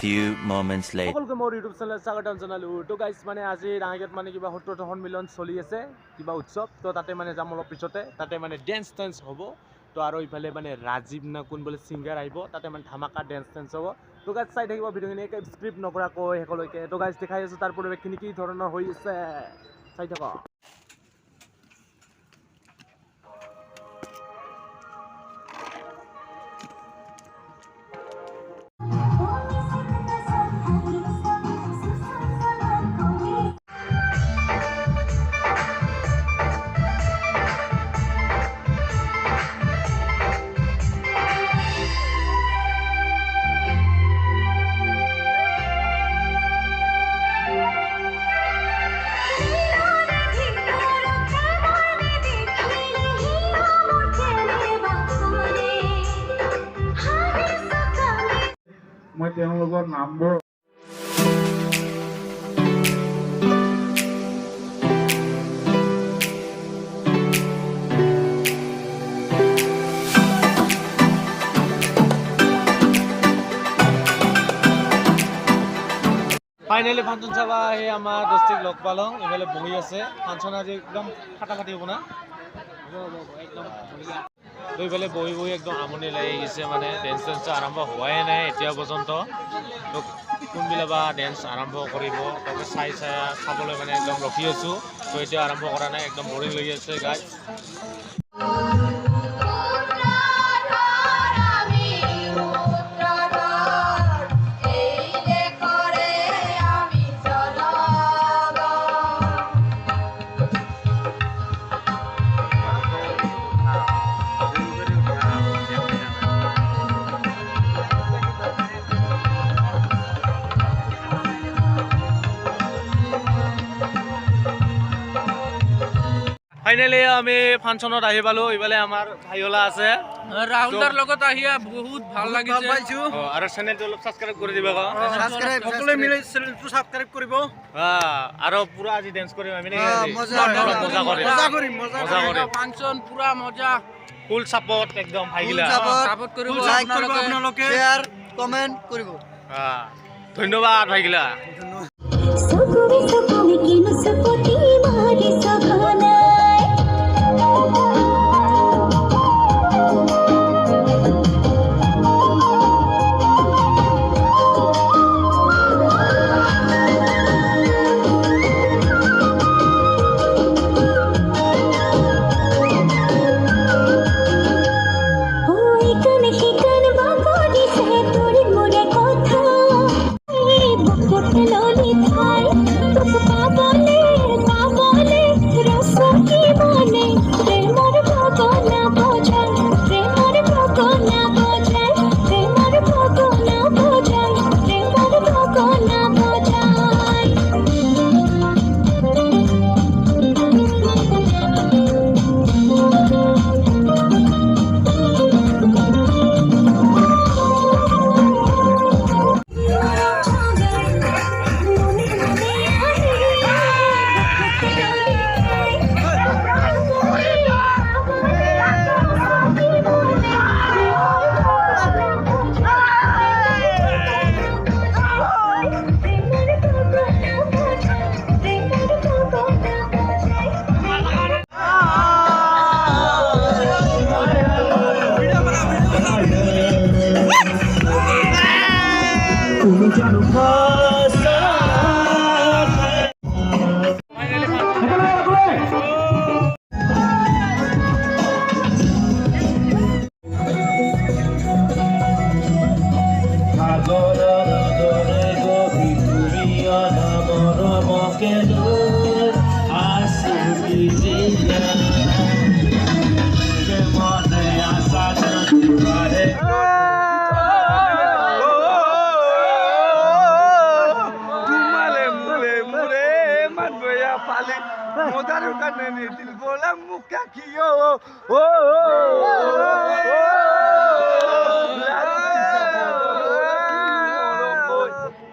Few moments later. সকলকে মোৰ YouTube channel স্বাগতম জনালো। তো গাইজ মানে আজি ৰাঙাঘাট মানে কিবা সত্তৰ সন্মিলন চলি আছে, কিবা উৎসৱ। তো তাতে মানে যাম অলপ পিছতে, তাতে মানে ডেন্স হ'ব। তো আৰু ইফালে মানে ৰাজীৱ না কোন বোলে ছিংগাৰ আহিব, তাতে মানে ধামাকা ডেন্স হ'ব। তো গাইজ চাই থাকিব ভিডিঅ'খিনি, স্ক্ৰিপ্ট নকৰাকৈ শেষলৈকে। তো গাইজ দেখাই আছোঁ তাৰ পৰিৱেশখিনি কি ধৰণৰ হৈ আছে, চাই থাকক। মই তেওঁলোকৰ নামবোৰ ফাইনেলি ফাংচন চাবা সেই আমাৰ দস্তিক লগ পালং এইফালে বহি আছে। ফাংচন আজি একদম ফাটাফাটি হ'ব না, একদম এইফালে বহি বহি একদম আমনি লাগি গৈছে। মানে ডেন্স আৰম্ভ হোৱাই নাই এতিয়া পৰ্যন্ত। তো কোনবিলাক বা ডেন্স আৰম্ভ কৰিব তাকে চাবলৈ মানে একদম ৰখি আছোঁ। তো এতিয়া আৰম্ভ কৰা নাই, একদম বৰিং লাগি আছে গাইজ। ফাইনেলি আমি ফাংচনত আহি পালো। ইফালে আমাৰ ভাইলা আছে, ৰাহুলৰ লগত আহিয়া বহুত ভাল লাগিছে আৰু চেনেলটো অলপ ছাবস্ক্ৰাইব কৰি দিবা। সকলোৱে মিলি চেনেলটো ছাবস্ক্ৰাইব কৰিব। আৰু পুৰা আজি ডেন্স কৰিম আমি, মজা কৰিম ফাংচন পুৰা মজা, ফুল সাপোৰ্ট একদম ভাইগিলা সাপোৰ্ট কৰিব, লাইক কৰিব, আপোনালোকে শেয়াৰ কমেন্ট কৰিব। ধন্যবাদ ভাইগিলা। Modaru kanene dil bola muka kiyo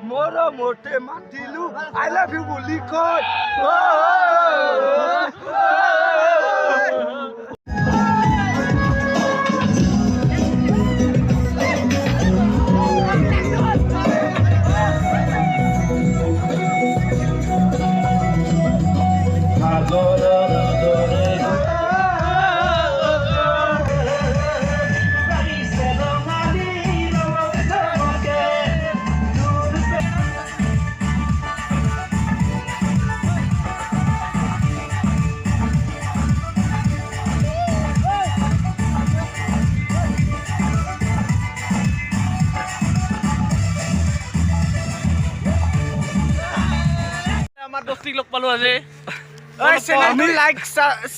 moro mote matilu I love you বুলি কয় দোস্তিক লগ পালো আজি ওই চেনেলটো লাইক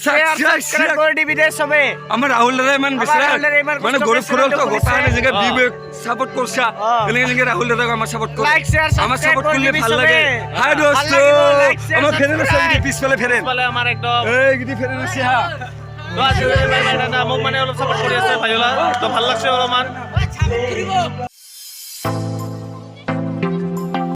শেয়ার সাবস্ক্রাইব কৰি দিবি দে সবে আমার রাহুল দাদা ইমান বেচরা রাহুল দাদা ইমান মানে কষ্ট গরিব করে ফুরল তো channel গোটা খুলিছে। এনে জায়গা বিবেক সাপোর্ট করছা এনে রাহুল দাদা আমার সাপোর্ট করে Like, share, আমার subscribe সাপোর্ট করে করলে দিবি ভালো সবে। লাগে হাই দোস্ত লাগিব, like, share, আমার ফেরেন আছে subscribe। পিছফালে ফেরেন বলে আমার একদম এই গিদি ফেরেন আছে হ্যাঁ তো আজি ভাই ভাই মোক মানে অলপ সাপোর্ট কৰি আছে ভাইলা তো ভাল লাগছে অলপমান